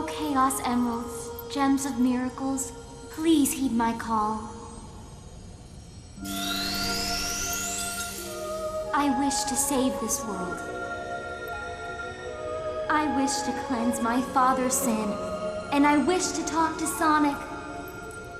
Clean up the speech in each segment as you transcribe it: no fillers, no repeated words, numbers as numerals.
Chaos Emeralds, Gems of Miracles, please heed my call. I wish to save this world. I wish to cleanse my father's sin, and I wish to talk to Sonic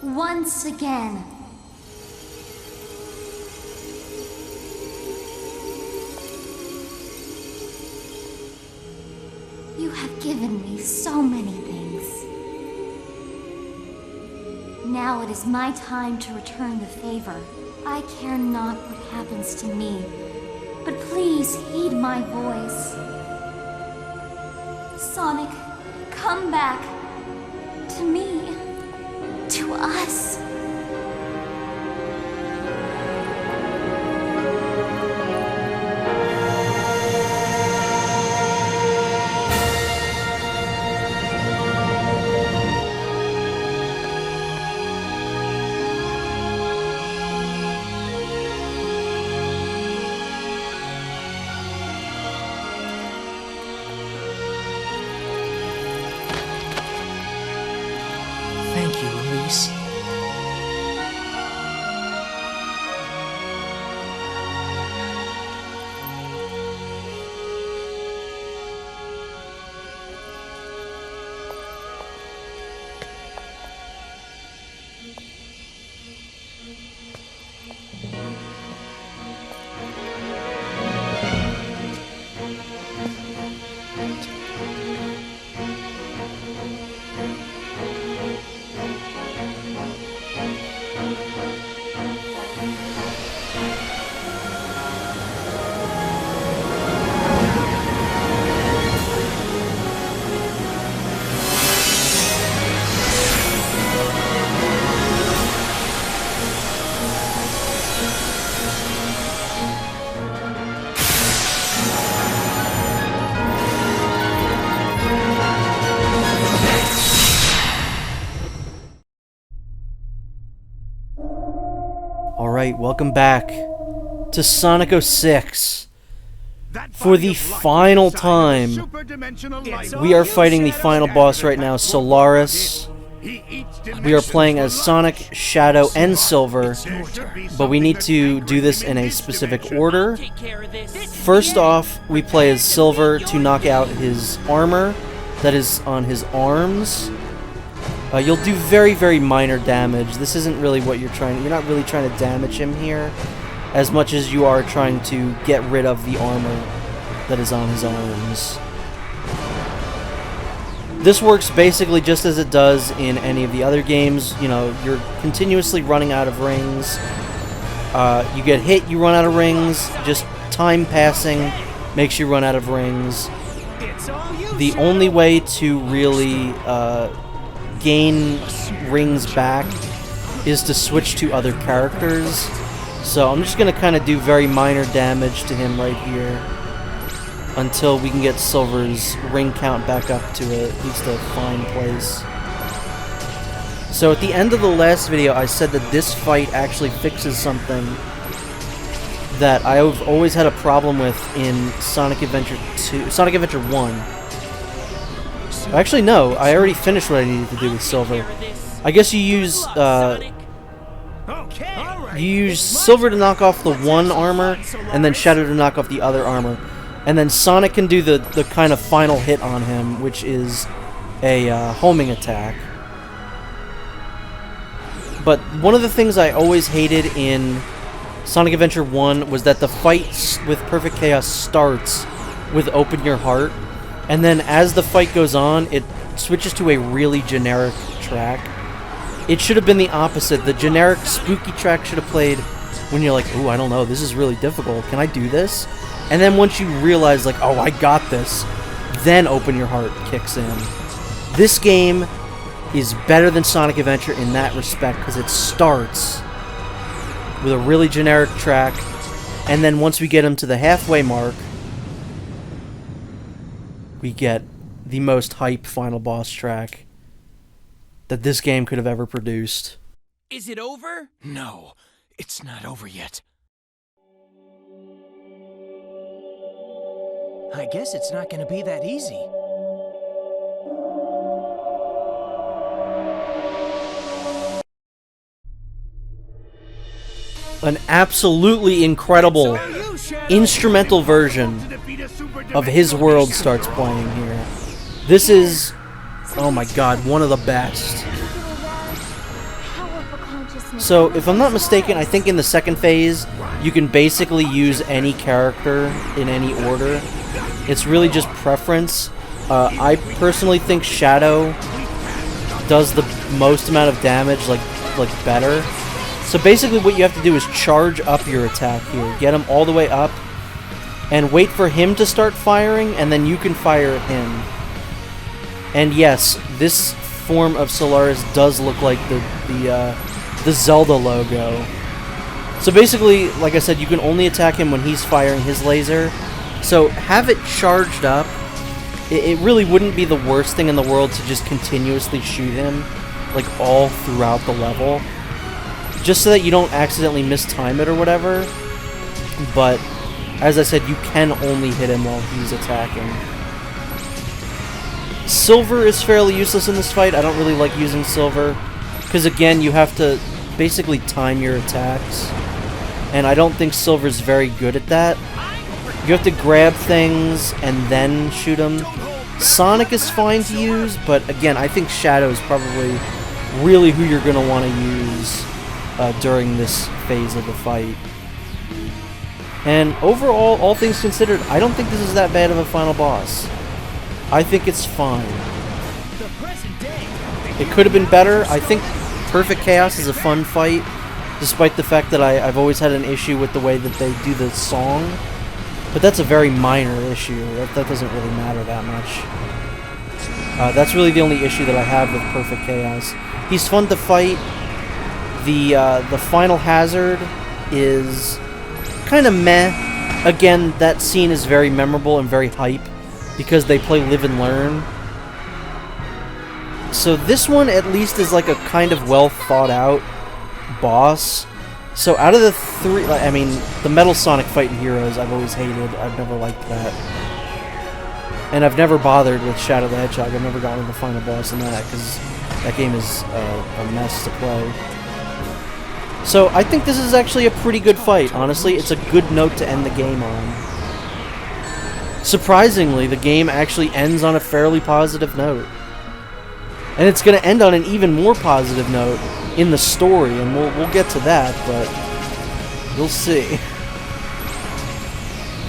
once again. You have given me so many things. Now it is my time to return the favor. I care not what happens to me, but please heed my voice. Sonic, come back. To me. To us. Thank you, Elise. Alright, welcome back to Sonic 06. For the final time, we are fighting the final boss right now, Solaris. We are playing as Sonic, Shadow, and Silver, but we need to do this in a specific order. First off, we play as Silver to knock out his armor that is on his arms. You'll do very, very minor damage. This isn't really what you're not really trying to damage him here, as much as you are trying to get rid of the armor that is on his arms. This works basically just as it does in any of the other games. You know, you're continuously running out of rings. You get hit, you run out of rings. Just time passing makes you run out of rings. The only way to really gain rings back is to switch to other characters. So I'm just going to kind of do very minor damage to him right here until we can get Silver's ring count back up to at least a fine place. So at the end of the last video, I said that this fight actually fixes something that I've always had a problem with in Sonic Adventure 1. Actually, no, I already finished what I needed to do with Silver. I guess you use Silver to knock off the one armor, and then Shadow to knock off the other armor. And then Sonic can do the kind of final hit on him, which is a homing attack. But one of the things I always hated in Sonic Adventure 1 was that the fight with Perfect Chaos starts with Open Your Heart, and then as the fight goes on, it switches to a really generic track. It should have been the opposite. The generic spooky track should have played when you're like, ooh, I don't know, this is really difficult. Can I do this? And then once you realize, like, oh, I got this, then Open Your Heart kicks in. This game is better than Sonic Adventure in that respect, because it starts with a really generic track, and then once we get him to the halfway mark, we get the most hype final boss track that this game could have ever produced. Is it over? No, it's not over yet. I guess it's not going to be that easy. an absolutely incredible instrumental version of His World starts playing here. This is, oh my god, one of the best. So, if I'm not mistaken, I think in the second phase, you can basically use any character in any order. It's really just preference. I personally think Shadow does the most amount of damage, like better. So basically what you have to do is charge up your attack here. Get him all the way up, and wait for him to start firing, and then you can fire at him. And yes, this form of Solaris does look like the Zelda logo. So basically, like I said, you can only attack him when he's firing his laser. So have it charged up. It really wouldn't be the worst thing in the world to just continuously shoot him, like all throughout the level. Just so that you don't accidentally mistime it or whatever. But, as I said, you can only hit him while he's attacking. Silver is fairly useless in this fight. I don't really like using Silver, because again, you have to basically time your attacks. And I don't think Silver's very good at that. You have to grab things and then shoot them. Sonic is fine to use, but again, I think Shadow is probably really who you're going to want to use during this phase of the fight. And overall, all things considered, I don't think this is that bad of a final boss. I think it's fine. It could have been better. I think Perfect Chaos is a fun fight, despite the fact that I've always had an issue with the way that they do the song. But that's a very minor issue. That doesn't really matter that much. That's really the only issue that I have with Perfect Chaos. He's fun to fight. The final hazard is kind of meh. Again, that scene is very memorable and very hype because they play Live and Learn. So this one at least is like a kind of well thought out boss. So out of the three, I mean, the Metal Sonic fighting heroes I've always hated. I've never liked that. And I've never bothered with Shadow the Hedgehog. I've never gotten the final boss in that because that game is a mess to play. So I think this is actually a pretty good fight, honestly. It's a good note to end the game on. Surprisingly, the game actually ends on a fairly positive note. And it's going to end on an even more positive note in the story, and we'll get to that, but we'll see.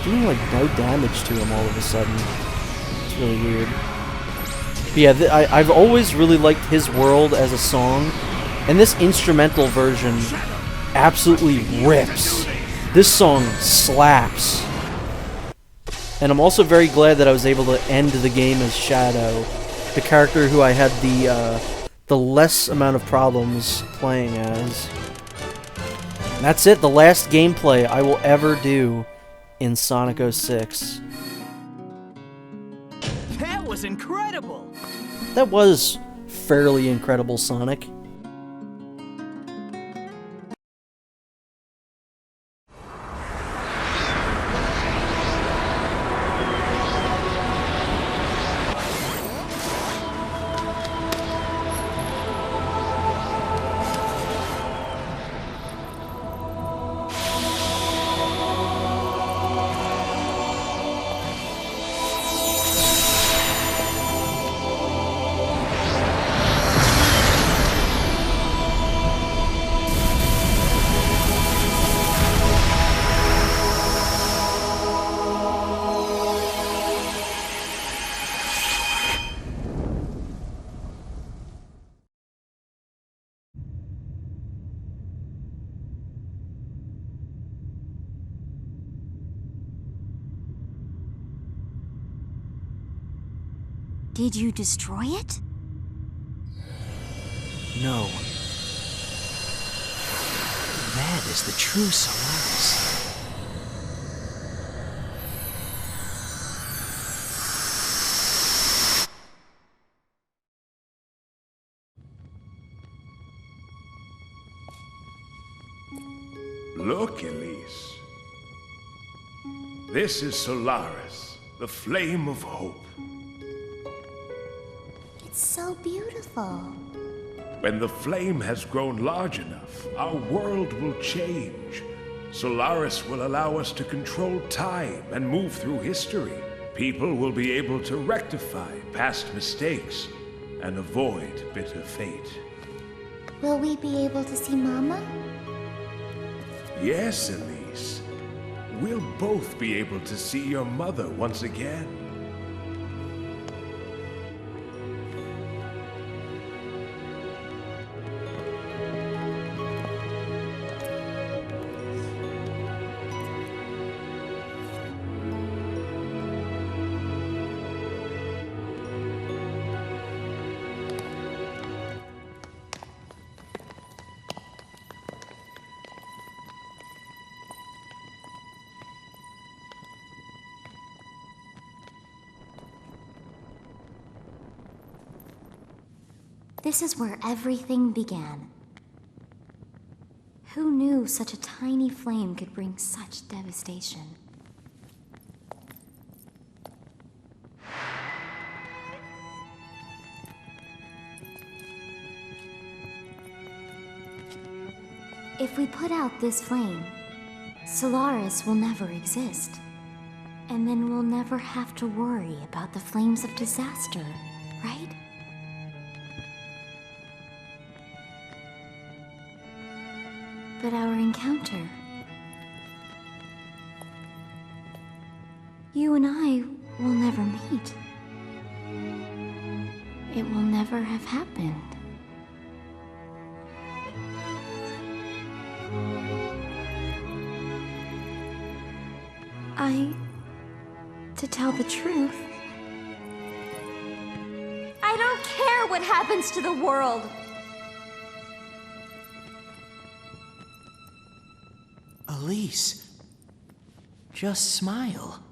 Doing like no damage to him all of a sudden. It's really weird. But yeah, I've always really liked His World as a song. And this instrumental version absolutely rips. This song slaps. And I'm also very glad that I was able to end the game as Shadow, the character who I had the less amount of problems playing as. And that's it, the last gameplay I will ever do in Sonic 06. That was incredible! That was fairly incredible, Sonic. Did you destroy it? No. That is the true Solaris. Look, Elise. This is Solaris, the flame of hope. It's so beautiful. When the flame has grown large enough, our world will change. Solaris will allow us to control time and move through history. People will be able to rectify past mistakes and avoid bitter fate. Will we be able to see Mama? Yes, Elise. We'll both be able to see your mother once again. This is where everything began. Who knew such a tiny flame could bring such devastation? If we put out this flame, Solaris will never exist. And then we'll never have to worry about the flames of disaster, right? But our encounter... You and I will never meet. It will never have happened. To tell the truth, I don't care what happens to the world. Elise, just smile.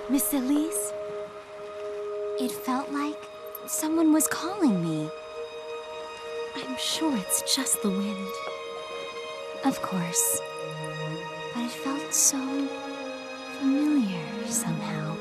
Miss Elise? It felt like someone was calling me. I'm sure it's just the wind. Of course. But it felt so familiar somehow.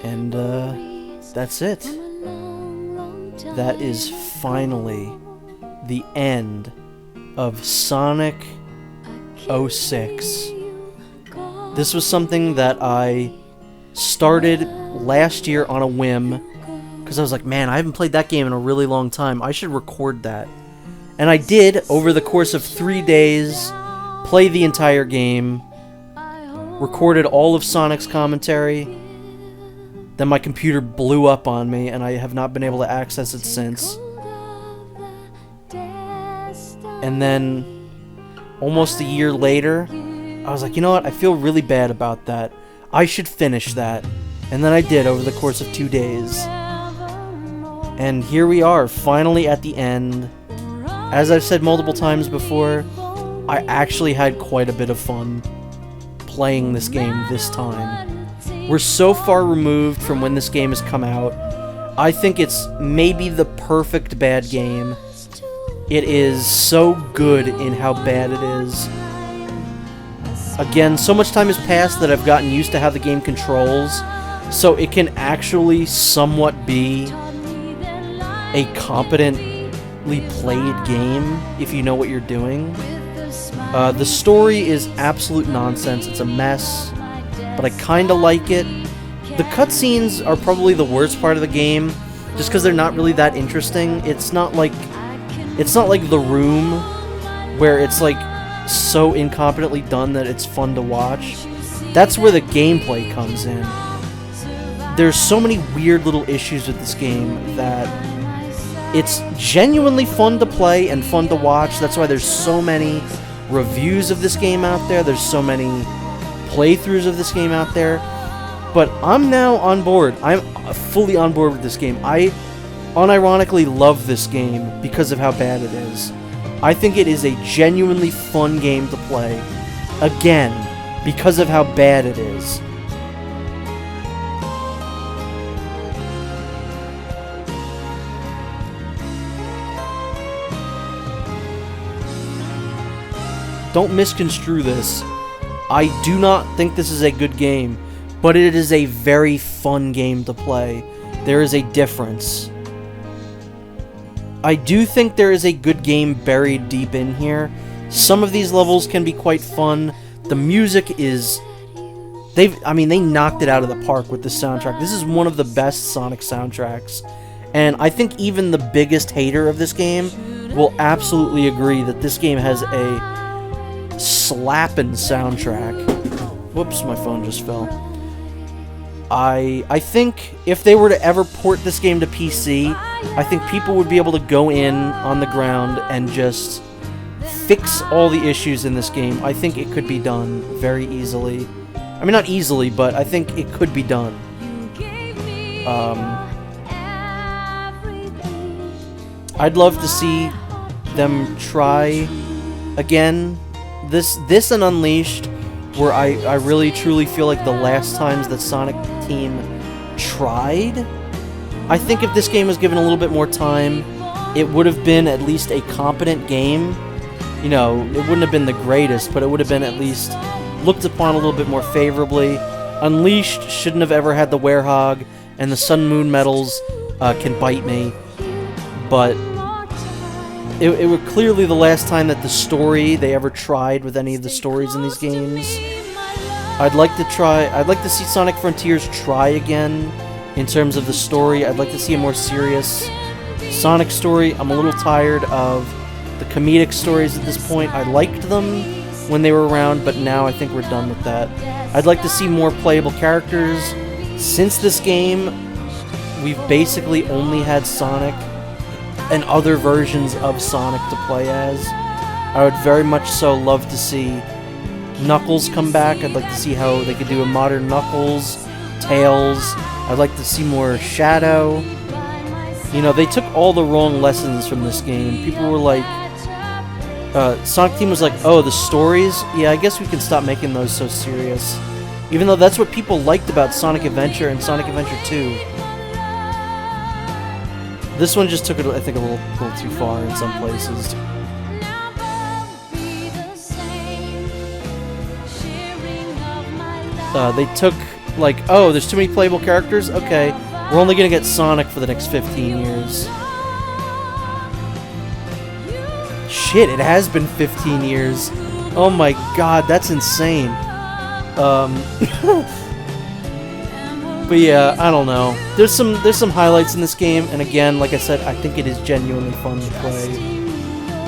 And that's it. That is finally the end of Sonic 06. This was something that I started last year on a whim, because I was like, man, I haven't played that game in a really long time. I should record that. And I did, over the course of 3 days, play the entire game, recorded all of Sonic's commentary, then my computer blew up on me, and I have not been able to access it since. And then, almost a year later, I was like, you know what, I feel really bad about that. I should finish that. And then I did over the course of 2 days. And here we are, finally at the end. As I've said multiple times before, I actually had quite a bit of fun playing this game this time. We're so far removed from when this game has come out. I think it's maybe the perfect bad game. It is so good in how bad it is. Again, so much time has passed that I've gotten used to how the game controls, so it can actually somewhat be a competently played game if you know what you're doing. The story is absolute nonsense. It's a mess, but I kind of like it. The cutscenes are probably the worst part of the game, just because they're not really that interesting. It's not like The Room, where it's like so incompetently done that it's fun to watch. That's where the gameplay comes in. There's so many weird little issues with this game that it's genuinely fun to play and fun to watch. That's why there's so many reviews of this game out there. There's so many playthroughs of this game out there. But I'm now on board. I'm fully on board with this game. I unironically love this game because of how bad it is. I think it is a genuinely fun game to play. Again, because of how bad it is. Don't misconstrue this. I do not think this is a good game, but it is a very fun game to play. There is a difference. I do think there is a good game buried deep in here. Some of these levels can be quite fun. The music is... They knocked it out of the park with the soundtrack. This is one of the best Sonic soundtracks. And I think even the biggest hater of this game will absolutely agree that this game has a slappin' soundtrack. Whoops, my phone just fell. I think if they were to ever port this game to PC, I think people would be able to go in on the ground and just fix all the issues in this game. I think it could be done very easily. I mean, not easily, but I think it could be done. I'd love to see them try again. This and Unleashed, where I really truly feel like the last times that Sonic Team tried. I think if this game was given a little bit more time, it would have been at least a competent game. You know, it wouldn't have been the greatest, but it would have been at least looked upon a little bit more favorably. Unleashed shouldn't have ever had the Werehog, and the Sun Moon medals can bite me. But it was clearly the last time that the story they ever tried with any of the stories in these games. I'd like to see Sonic Frontiers try again in terms of the story. I'd like to see a more serious Sonic story. I'm a little tired of the comedic stories at this point. I liked them when they were around, but now I think we're done with that. I'd like to see more playable characters. Since this game, we've basically only had Sonic and other versions of Sonic to play as. I would very much so love to see Knuckles come back. I'd like to see how they could do a modern Knuckles, Tails. I'd like to see more Shadow. You know, they took all the wrong lessons from this game. People were like, Sonic Team was like, oh, the stories? Yeah, I guess we can stop making those so serious. Even though that's what people liked about Sonic Adventure and Sonic Adventure 2. This one just took it, I think, a little too far in some places. They took, like, oh, there's too many playable characters? Okay, we're only gonna get Sonic for the next 15 years. Shit, it has been 15 years. Oh my god, that's insane. But yeah, I don't know. There's some highlights in this game, and again, like I said, I think it is genuinely fun to play.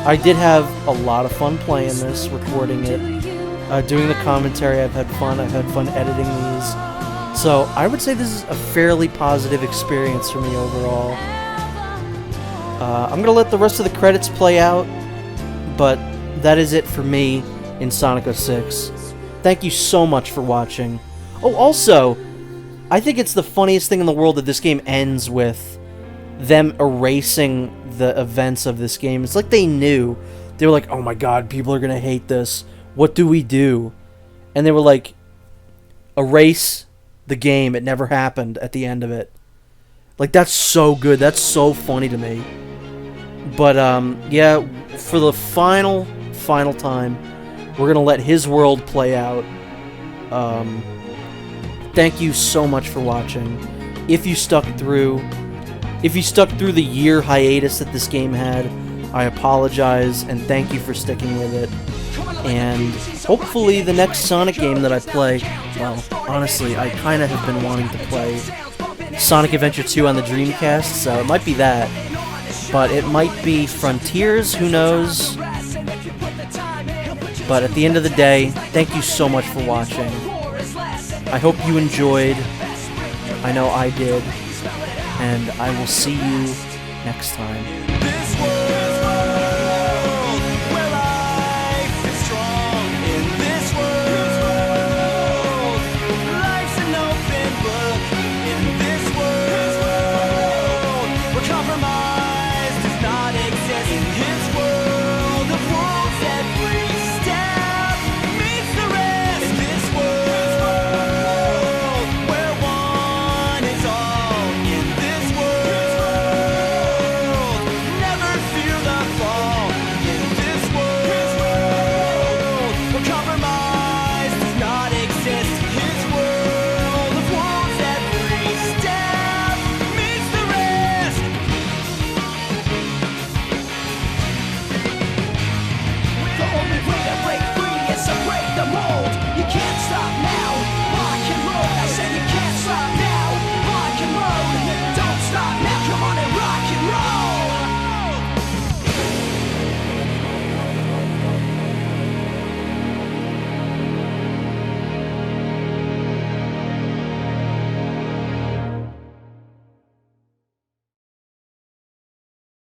I did have a lot of fun playing this, recording it, doing the commentary. I've had fun. I've had fun editing these. So I would say this is a fairly positive experience for me overall. I'm going to let the rest of the credits play out, but that is it for me in Sonic 06. Thank you so much for watching. Oh, also, I think it's the funniest thing in the world that this game ends with them erasing the events of this game. It's like they knew. They were like, oh my god, people are going to hate this. What do we do? And they were like, erase the game. It never happened at the end of it. Like, that's so good. That's so funny to me. But, yeah, for the final time, we're going to let his world play out. Thank you so much for watching. If you stuck through the year hiatus that this game had, I apologize, and thank you for sticking with it. And hopefully the next Sonic game that I play, well, honestly, I kind of have been wanting to play Sonic Adventure 2 on the Dreamcast, so it might be that. But it might be Frontiers, who knows? But at the end of the day, thank you so much for watching. I hope you enjoyed. I know I did. And I will see you next time.